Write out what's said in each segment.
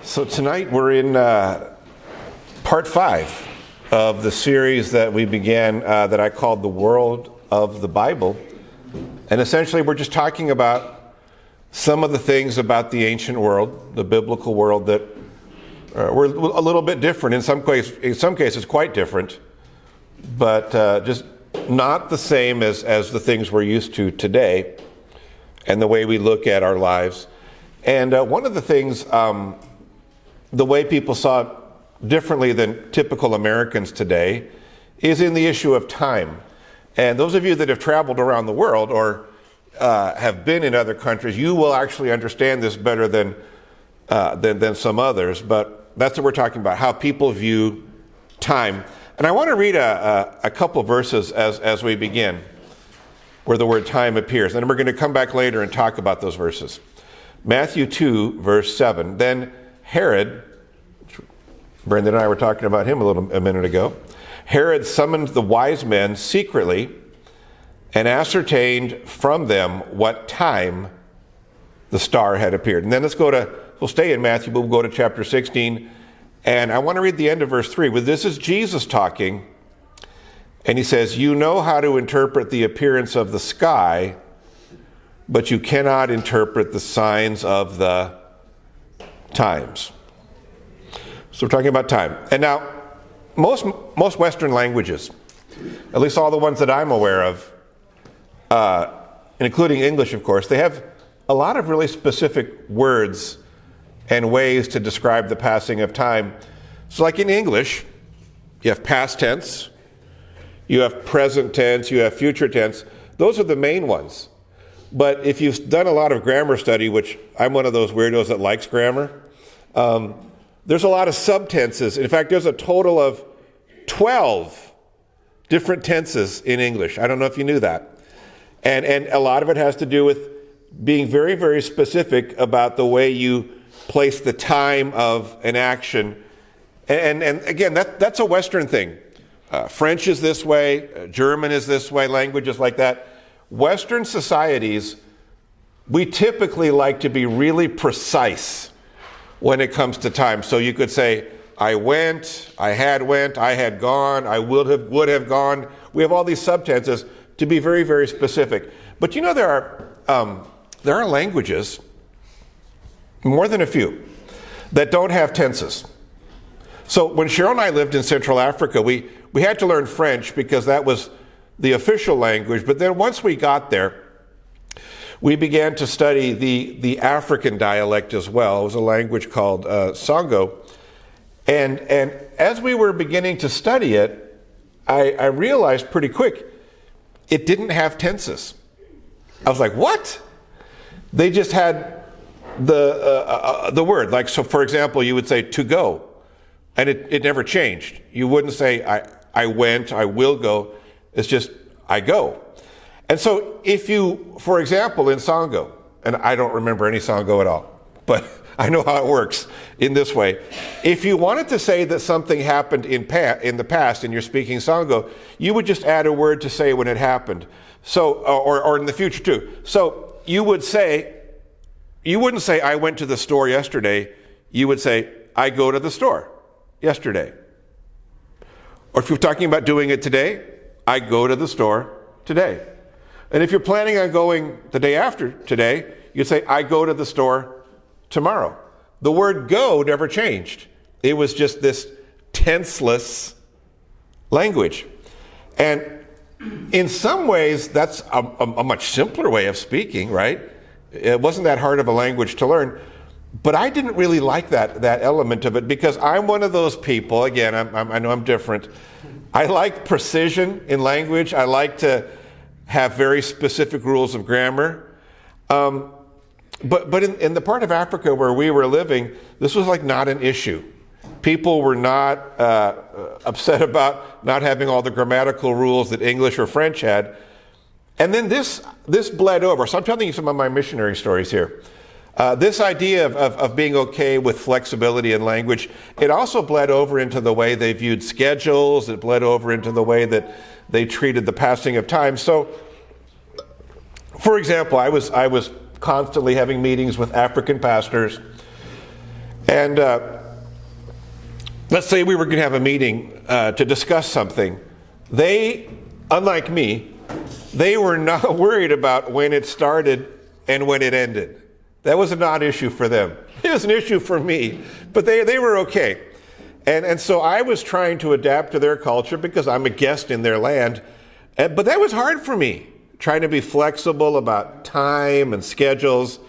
So tonight we're in part 5 of the series that we began that I called The World of the Bible. And essentially we're just talking about some of the things about the ancient world, the biblical world, that were a little bit different, in some cases quite different, but just not the same as the things we're used to today and the way we look at our lives. And one of the things, the way people saw it differently than typical Americans today, is in the issue of time. And those of you that have traveled around the world or have been in other countries, you will actually understand this better than some others. But that's what we're talking about, how people view time. And I want to read a couple verses as we begin, where the word time appears. And we're going to come back later and talk about those verses. Matthew 2, verse 7. Then Herod, Brendan and I were talking about him a minute ago. Herod summoned the wise men secretly and ascertained from them what time the star had appeared. And then we'll stay in Matthew, but we'll go to chapter 16. And I want to read the end of verse 3. Well, this is Jesus talking. And he says, "You know how to interpret the appearance of the sky, but you cannot interpret the signs of the times." So we're talking about time. And now, most Western languages, at least all the ones that I'm aware of, including English, of course, they have a lot of really specific words and ways to describe the passing of time. So like in English, you have past tense, you have present tense, you have future tense. Those are the main ones. But if you've done a lot of grammar study, which I'm one of those weirdos that likes grammar, there's a lot of subtenses. In fact, there's a total of 12 different tenses in English. I don't know if you knew that. And a lot of it has to do with being very, very specific about the way you place the time of an action. And again, that's a Western thing. French is this way, German is this way, languages like that. Western societies, we typically like to be really precise when it comes to time. So you could say, I went, I had gone, I would have gone. We have all these subtenses to be very, very specific. But you know, there are languages, more than a few, that don't have tenses. So when Cheryl and I lived in Central Africa, we had to learn French because that was the official language. But then once we got there, we began to study the African dialect as well. It was a language called Sango. And as we were beginning to study it, I realized pretty quick, it didn't have tenses. I was like, what? They just had the word. Like, so for example, you would say to go, and it never changed. You wouldn't say I went, I will go. It's just I go. And so if you, for example, in Sango, and I don't remember any Sango at all, but I know how it works in this way. If you wanted to say that something happened in the past and you're speaking Sango, you would just add a word to say when it happened. So, or in the future too. So you wouldn't say, I went to the store yesterday. You would say, I go to the store yesterday. Or if you're talking about doing it today, I go to the store today. And if you're planning on going the day after today, you'd say, I go to the store tomorrow. The word go never changed. It was just this tenseless language. And in some ways, that's a much simpler way of speaking, right? It wasn't that hard of a language to learn. But I didn't really like that element of it because I'm one of those people, again, I know I'm different. I like precision in language. I like to have very specific rules of grammar. But in the part of Africa where we were living, this was like not an issue. People were not upset about not having all the grammatical rules that English or French had. And then this bled over. So I'm telling you some of my missionary stories here. This idea of being okay with flexibility in language, it also bled over into the way they viewed schedules. It bled over into the way that they treated the passing of time. So, for example, I was constantly having meetings with African pastors, And let's say we were going to have a meeting to discuss something. They, unlike me, they were not worried about when it started and when it ended. That was a non-issue for them. It was an issue for me, but they were okay. And so I was trying to adapt to their culture because I'm a guest in their land. But that was hard for me, trying to be flexible about time and schedules.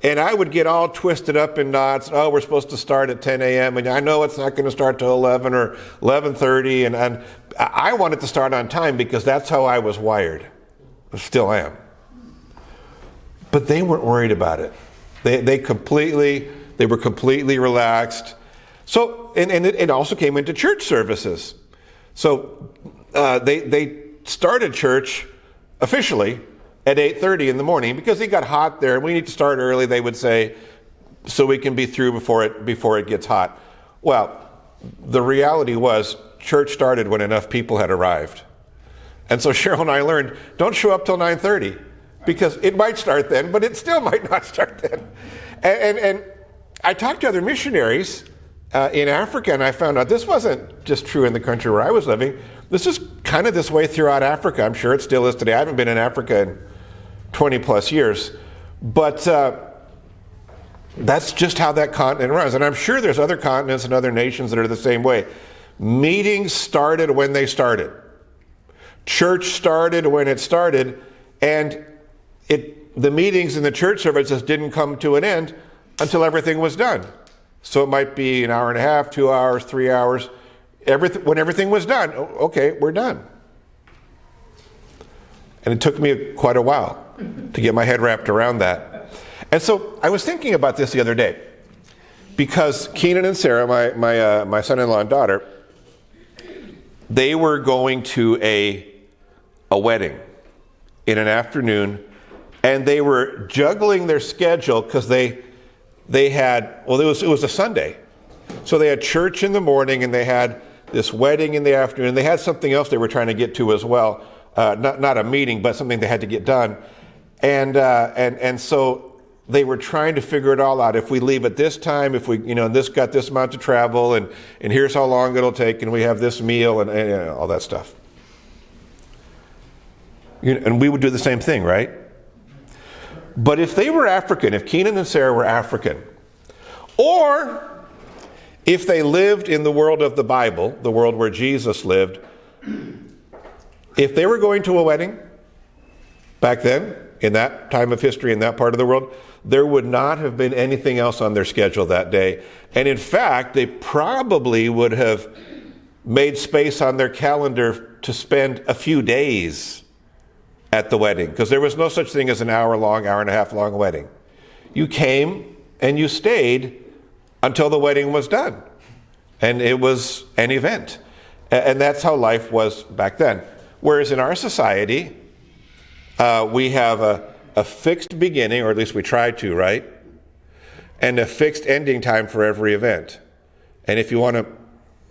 And I would get all twisted up in knots. Oh, we're supposed to start at 10 a.m. and I know it's not going to start till 11 or 11:30. And I wanted to start on time because that's how I was wired. I still am. But they weren't worried about it. They were completely relaxed. So, and it also came into church services. So they started church officially at 8:30 in the morning because it got hot there and we need to start early, they would say, so we can be through before it gets hot. Well, the reality was church started when enough people had arrived. And so Cheryl and I learned, don't show up till 9:30 because it might start then, but it still might not start then. And I talked to other missionaries in Africa, and I found out this wasn't just true in the country where I was living. This is kind of this way throughout Africa. I'm sure it still is today. I haven't been in Africa in 20 plus years, but that's just how that continent runs. And I'm sure there's other continents and other nations that are the same way. Meetings started when they started. Church started when it started, and the meetings and the church services didn't come to an end until everything was done. So it might be an hour and a half, 2 hours, 3 hours. When everything was done, okay, we're done. And it took me quite a while to get my head wrapped around that. And so I was thinking about this the other day because Keenan and Sarah, my son-in-law and daughter, they were going to a wedding in an afternoon, and they were juggling their schedule because they had, well, it was a Sunday. So they had church in the morning and they had this wedding in the afternoon. They had something else they were trying to get to as well. Not a meeting, but something they had to get done. And so they were trying to figure it all out. If we leave at this time, if we, this got this amount to travel, and here's how long it'll take, and we have this meal, and all that stuff. And we would do the same thing, right? But if they were African, if Keenan and Sarah were African, or if they lived in the world of the Bible, the world where Jesus lived, if they were going to a wedding back then, in that time of history, in that part of the world, there would not have been anything else on their schedule that day. And in fact, they probably would have made space on their calendar to spend a few days at the wedding, because there was no such thing as an hour and a half long wedding. You came and you stayed until the wedding was done. And it was an event. And that's how life was back then. Whereas in our society, we have a fixed beginning, or at least we try to, right? And a fixed ending time for every event. And if you want to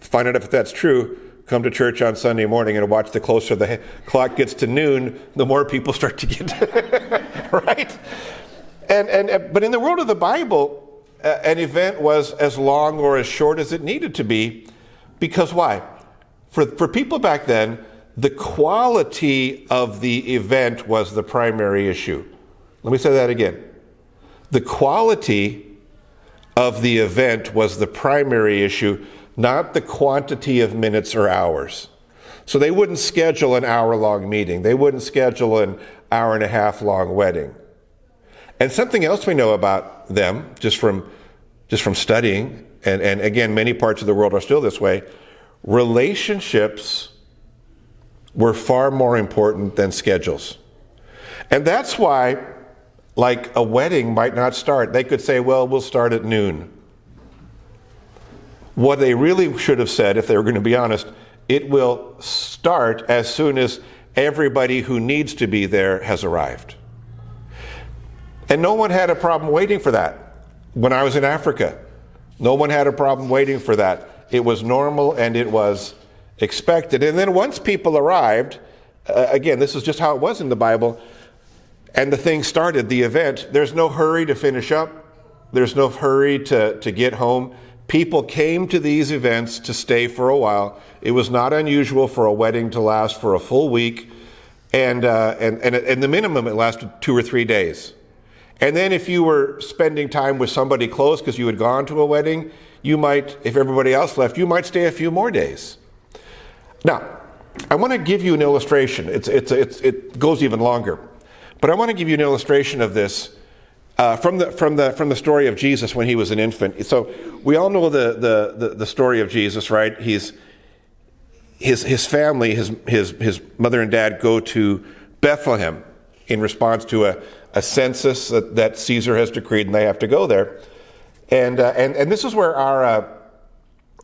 find out if that's true, come to church on Sunday morning and watch. The closer the clock gets to noon, the more people start to get, right? But in the world of the Bible, an event was as long or as short as it needed to be. Because why? For people back then, the quality of the event was the primary issue. Let me say that again. The quality of the event was the primary issue, not the quantity of minutes or hours. So they wouldn't schedule an hour-long meeting. They wouldn't schedule an hour-and-a-half-long wedding. And something else we know about them, just from studying, and again, many parts of the world are still this way, relationships were far more important than schedules. And that's why, like, a wedding might not start. They could say, well, we'll start at noon. What they really should have said, if they were going to be honest, it will start as soon as everybody who needs to be there has arrived. And no one had a problem waiting for that. When I was in Africa, no one had a problem waiting for that. It was normal and it was expected. And then once people arrived, again, this is just how it was in the Bible, and the thing started, the event, there's no hurry to finish up. There's no hurry to get home. People came to these events to stay for a while. It was not unusual for a wedding to last for a full week. And the minimum, it lasted 2 or 3 days. And then if you were spending time with somebody close because you had gone to a wedding, you might, if everybody else left, you might stay a few more days. Now, I want to give you an illustration. It goes even longer. But I want to give you an illustration of this from the story of Jesus when he was an infant. So we all know the story of Jesus, right? His family, his mother and dad go to Bethlehem in response to a census that Caesar has decreed, and they have to go there. And this is where our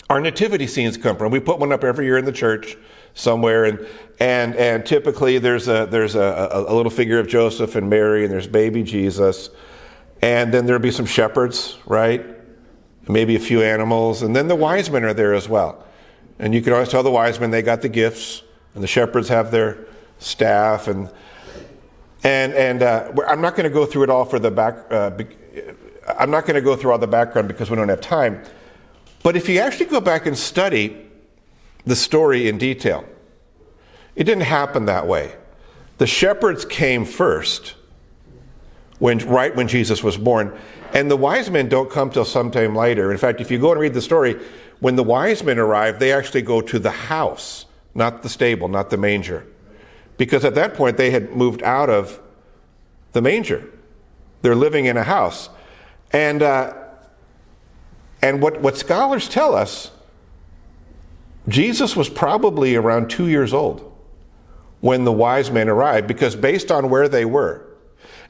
nativity scenes come from. We put one up every year in the church somewhere, and typically there's a little figure of Joseph and Mary, and there's baby Jesus, and then there'll be some shepherds, right? Maybe a few animals, and then the wise men are there as well. And you can always tell the wise men they got the gifts, and the shepherds have their staff, and I'm not going to go through it all for the back. I'm not going to go through all the background because we don't have time. But if you actually go back and study the story in detail, it didn't happen that way. The shepherds came first, right when Jesus was born, and the wise men don't come till sometime later. In fact, if you go and read the story, when the wise men arrive, they actually go to the house, not the stable, not the manger. Because at that point, they had moved out of the manger. They're living in a house. And what scholars tell us, Jesus was probably around 2 years old when the wise men arrived, because based on where they were,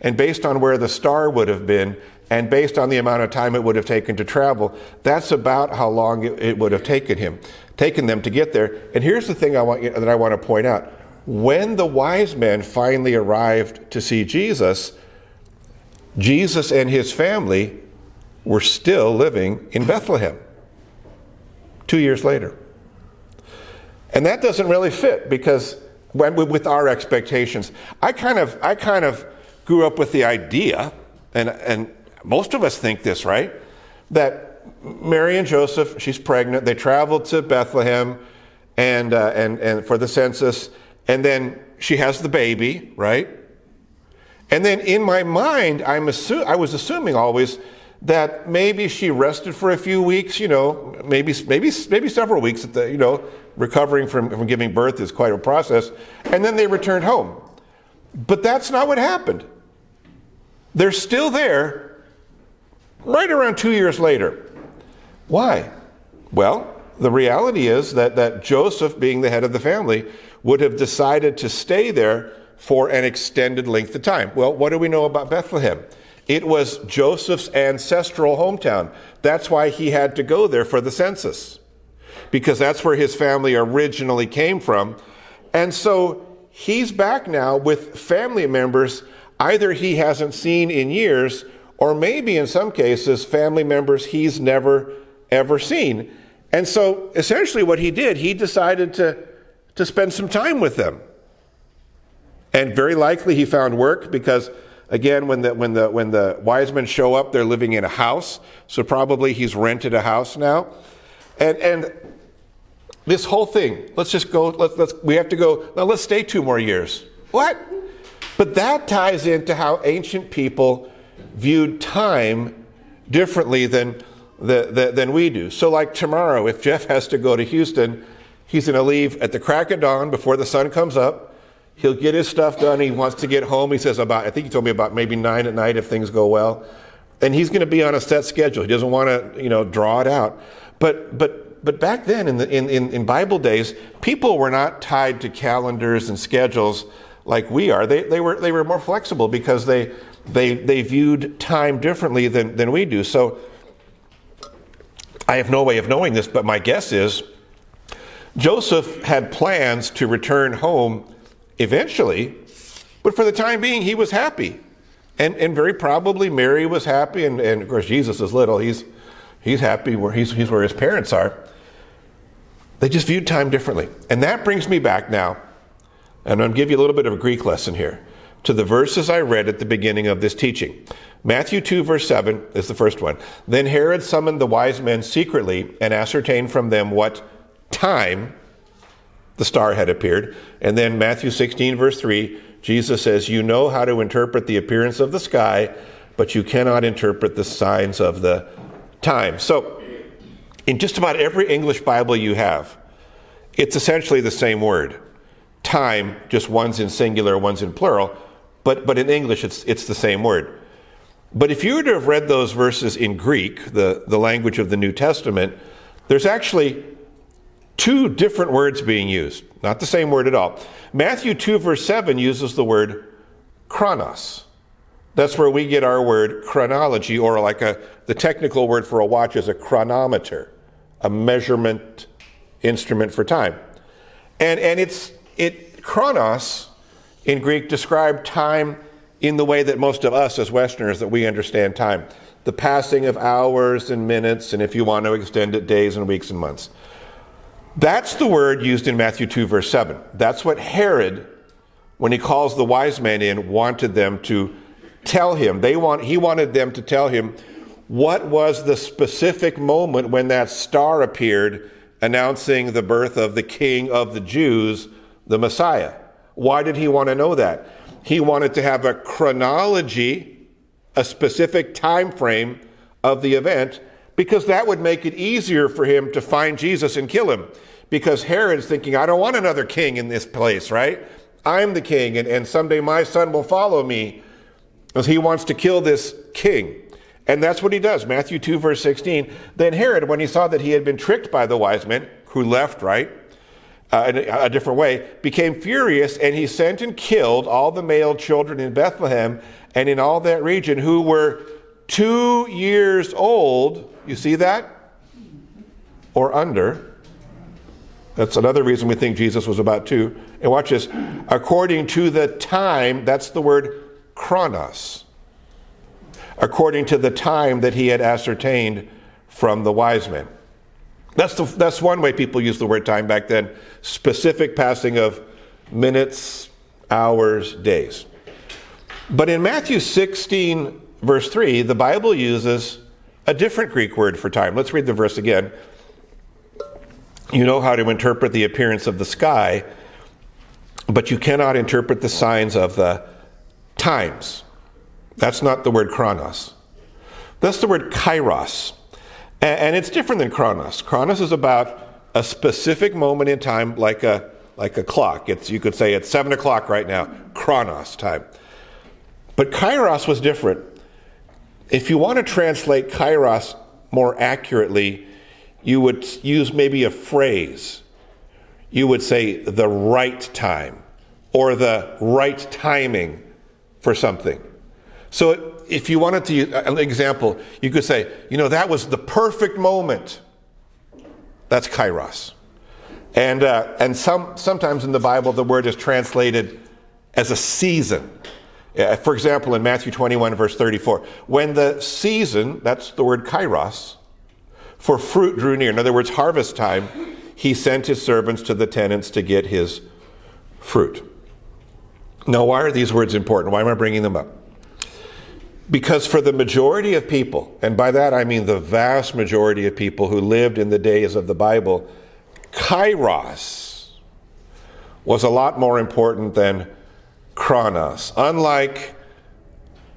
and based on where the star would have been, and based on the amount of time it would have taken to travel, that's about how long it would have taken them to get there. And here's the thing I want to point out. When the wise men finally arrived to see Jesus, Jesus and his family were still living in Bethlehem 2 years later. And that doesn't really fit because with our expectations. I kind of grew up with the idea, and most of us think this, right? That Mary and Joseph, she's pregnant, they traveled to Bethlehem and for the census, and then she has the baby, right? And then in my mind, I was assuming always that maybe she rested for a few weeks, maybe several weeks at the, recovering from giving birth is quite a process, and then they returned home. But that's not what happened. They're still there right around 2 years later. Why? Well, the reality is that Joseph, being the head of the family, would have decided to stay there for an extended length of time. Well, what do we know about Bethlehem? It was Joseph's ancestral hometown. That's why he had to go there for the census, because that's where his family originally came from. And so he's back now with family members either he hasn't seen in years, or maybe in some cases family members he's never ever seen. And so essentially what he did, he decided to spend some time with them. And very likely he found work because, again, when the wise men show up, they're living in a house. So probably he's rented a house now. And this whole thing, let's stay 2 more years. What? But that ties into how ancient people viewed time differently than we do. So like tomorrow, if Jeff has to go to Houston, he's going to leave at the crack of dawn before the sun comes up. He'll get his stuff done. He wants to get home. He says I think he told me about maybe 9 at night if things go well. And he's going to be on a set schedule. He doesn't want to, draw it out. But back then in Bible days, people were not tied to calendars and schedules like we are. They were more flexible because they viewed time differently than we do. So I have no way of knowing this, but my guess is Joseph had plans to return home eventually, but for the time being, he was happy. And very probably Mary was happy, and of course Jesus is little. He's happy where he's where his parents are. They just viewed time differently. And that brings me back now, and I'm going to give you a little bit of a Greek lesson here, to the verses I read at the beginning of this teaching. Matthew 2, verse 7 is the first one. Then Herod summoned the wise men secretly and ascertained from them what time the star had appeared. And then Matthew 16, verse 3, Jesus says, you know how to interpret the appearance of the sky, but you cannot interpret the signs of the time. So in just about every English Bible you have, it's essentially the same word. Time, just one's in singular, one's in plural, but in English it's the same word. But if you were to have read those verses in Greek, the language of the New Testament, there's actually two different words being used, not the same word at all. Matthew 2, verse 7 uses the word chronos. That's where we get our word chronology, or the technical word for a watch is a chronometer, a measurement instrument for time. And chronos in Greek described time in the way that most of us as Westerners, that we understand time. The passing of hours and minutes, and if you want to extend it, days and weeks and months. That's the word used in Matthew 2, verse 7. That's what Herod, when he calls the wise men in, wanted them to tell him. He wanted them to tell him what was the specific moment when that star appeared announcing the birth of the King of the Jews, the Messiah. Why did he want to know that? He wanted to have a chronology, a specific time frame of the event, because that would make it easier for him to find Jesus and kill him. Because Herod's thinking, I don't want another king in this place, right? I'm the king, and someday my son will follow me, because he wants to kill this king. And that's what he does. Matthew 2, verse 16. Then Herod, when he saw that he had been tricked by the wise men, who left, right, in a different way, became furious, and he sent and killed all the male children in Bethlehem and in all that region who were 2 years old. You see that? Or under. That's another reason we think Jesus was about 2. And watch this. According to the time, that's the word chronos. According to the time that he had ascertained from the wise men. That's one way people used the word time back then. Specific passing of minutes, hours, days. But in Matthew 16, verse 3, the Bible uses a different Greek word for time. Let's read the verse again. You know how to interpret the appearance of the sky, but you cannot interpret the signs of the times. That's not the word chronos. That's the word kairos. And it's different than chronos. Chronos is about a specific moment in time, like a clock. You could say it's 7 o'clock right now, chronos time. But kairos was different. If you want to translate kairos more accurately, you would use maybe a phrase. You would say the right time, or the right timing for something. So if you wanted to use an example, you could say, that was the perfect moment. That's kairos. And sometimes in the Bible, the word is translated as a season. For example, in Matthew 21, verse 34, when the season, that's the word kairos, for fruit drew near, in other words, harvest time, he sent his servants to the tenants to get his fruit. Now, why are these words important? Why am I bringing them up? Because for the majority of people, and by that I mean the vast majority of people who lived in the days of the Bible, kairos was a lot more important than chronos. Unlike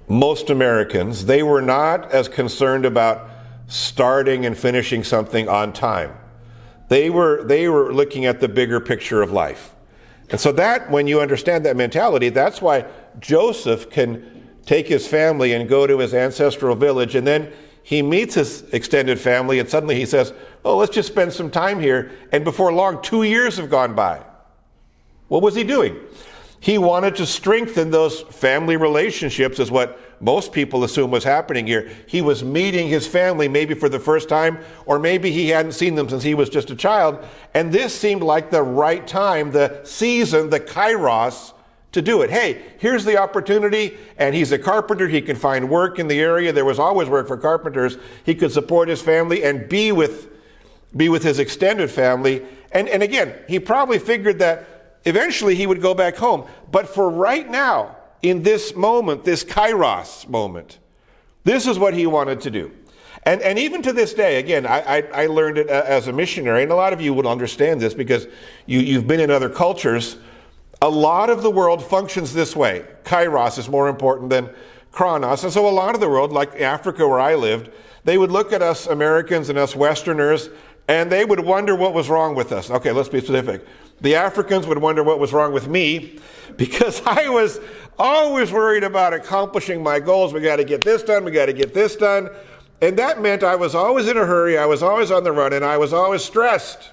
most Americans, they were not as concerned about starting and finishing something on time. They were looking at the bigger picture of life. And so that, when you understand that mentality, that's why Joseph can take his family and go to his ancestral village, and then he meets his extended family, and suddenly he says, let's just spend some time here. And before long, 2 years have gone by. What was he doing? He wanted to strengthen those family relationships, is what most people assume was happening here. He was meeting his family maybe for the first time, or maybe he hadn't seen them since he was just a child. And this seemed like the right time, the season, the kairos, to do it. Hey, here's the opportunity, and he's a carpenter. He can find work in the area. There was always work for carpenters. He could support his family and be with his extended family. And again, he probably figured that eventually he would go back home. But for right now, in this moment, this kairos moment, This is what he wanted to do. And even to this day, again, I learned it as a missionary, and a lot of you will understand this because you've been in other cultures. A lot of the world functions this way. Kairos is more important than Chronos. And so a lot of the world, like Africa where I lived, they would look at us Americans and us Westerners, and they would wonder what was wrong with us. Okay, let's be specific. The Africans would wonder what was wrong with me because I was always worried about accomplishing my goals. We got to get this done. We got to get this done. And that meant I was always in a hurry. I was always on the run, and I was always stressed.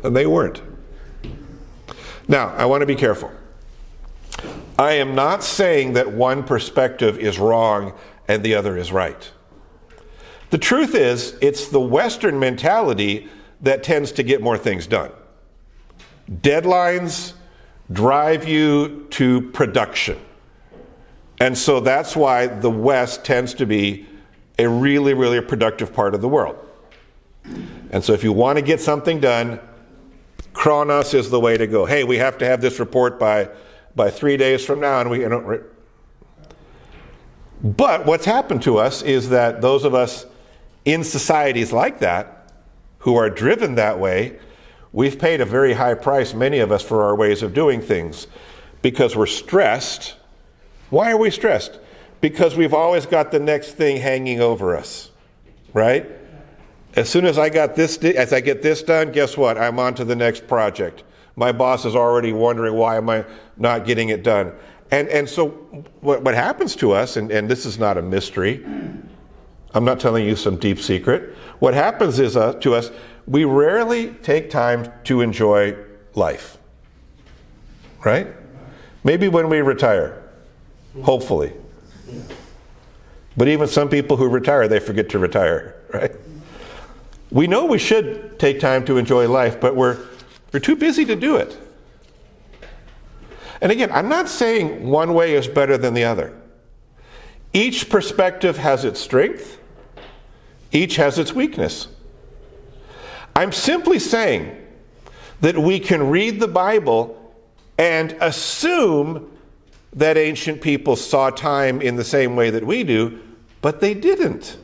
And they weren't. Now, I want to be careful. I am not saying that one perspective is wrong and the other is right. The truth is, it's the Western mentality that tends to get more things done. Deadlines drive you to production. And so that's why the West tends to be a really, really productive part of the world. And so if you want to get something done, Chronos is the way to go. Hey, we have to have this report by 3 days from now. But what's happened to us is that those of us in societies like that, who are driven that way, we've paid a very high price, many of us, for our ways of doing things because we're stressed. Why are we stressed? Because we've always got the next thing hanging over us, right? As soon as I get this done, guess what? I'm on to the next project. My boss is already wondering why am I not getting it done. And so what happens to us, and this is not a mystery, I'm not telling you some deep secret. What happens is to us, we rarely take time to enjoy life, right? Maybe when we retire, hopefully. But even some people who retire, they forget to retire, right? We know we should take time to enjoy life, but we're too busy to do it. And again, I'm not saying one way is better than the other. Each perspective has its strength. Each has its weakness. I'm simply saying that we can read the Bible and assume that ancient people saw time in the same way that we do, but they didn't.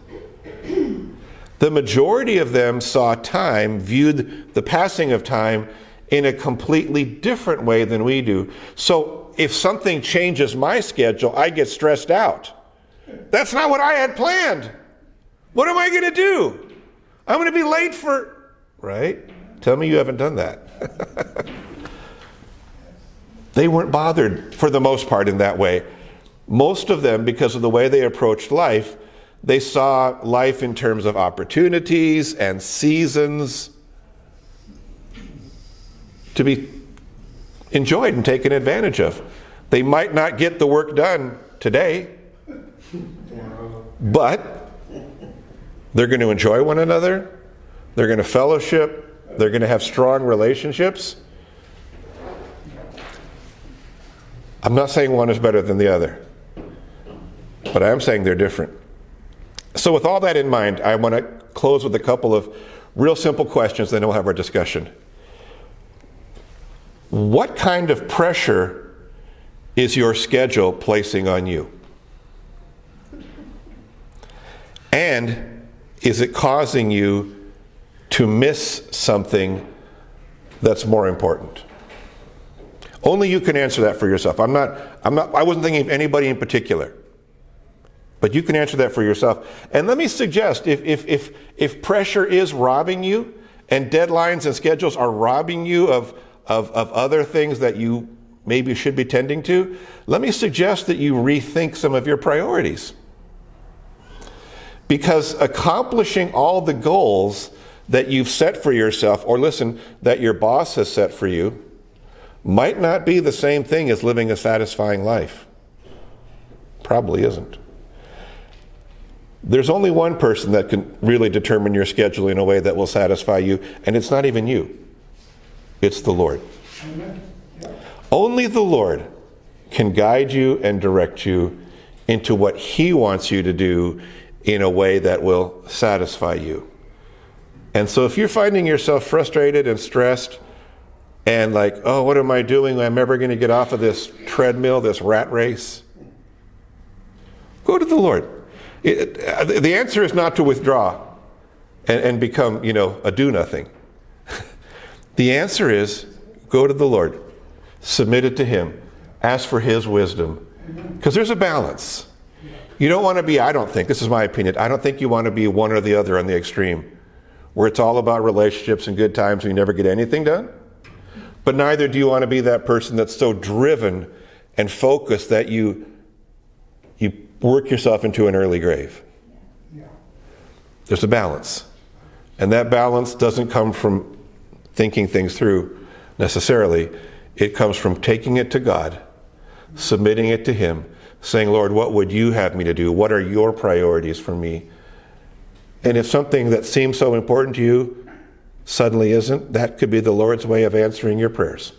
The majority of them saw time, viewed the passing of time in a completely different way than we do. So if something changes my schedule, I get stressed out. That's not what I had planned. What am I going to do? I'm going to be late for, right? Tell me you haven't done that. They weren't bothered for the most part in that way. Most of them, because of the way they approached life, they saw life in terms of opportunities and seasons to be enjoyed and taken advantage of. They might not get the work done today, but they're going to enjoy one another. They're going to fellowship. They're going to have strong relationships. I'm not saying one is better than the other, but I am saying they're different. So with all that in mind, I want to close with a couple of real simple questions, then we'll have our discussion. What kind of pressure is your schedule placing on you? And is it causing you to miss something that's more important? Only you can answer that for yourself. I wasn't thinking of anybody in particular. But you can answer that for yourself. And let me suggest, if pressure is robbing you, and deadlines and schedules are robbing you of other things that you maybe should be tending to, let me suggest that you rethink some of your priorities. Because accomplishing all the goals that you've set for yourself, or listen, that your boss has set for you, might not be the same thing as living a satisfying life. Probably isn't. There's only one person that can really determine your schedule in a way that will satisfy you, and it's not even you. It's the Lord. Amen. Only the Lord can guide you and direct you into what He wants you to do in a way that will satisfy you. And so if you're finding yourself frustrated and stressed and like, oh, what am I doing? I'm never going to get off of this treadmill, this rat race. Go to the Lord. The answer is not to withdraw and become, a do-nothing. The answer is go to the Lord. Submit it to Him. Ask for His wisdom. Because there's a balance. You don't want to be, I don't think, this is my opinion, I don't think you want to be one or the other on the extreme, where it's all about relationships and good times and you never get anything done. But neither do you want to be that person that's so driven and focused that you work yourself into an early grave. There's a balance. And that balance doesn't come from thinking things through necessarily. It comes from taking it to God, submitting it to Him, saying, Lord, what would you have me to do? What are your priorities for me? And if something that seems so important to you suddenly isn't, that could be the Lord's way of answering your prayers.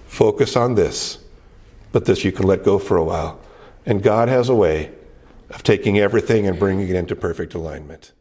Focus on this, but this you can let go for a while. And God has a way of taking everything and bringing it into perfect alignment.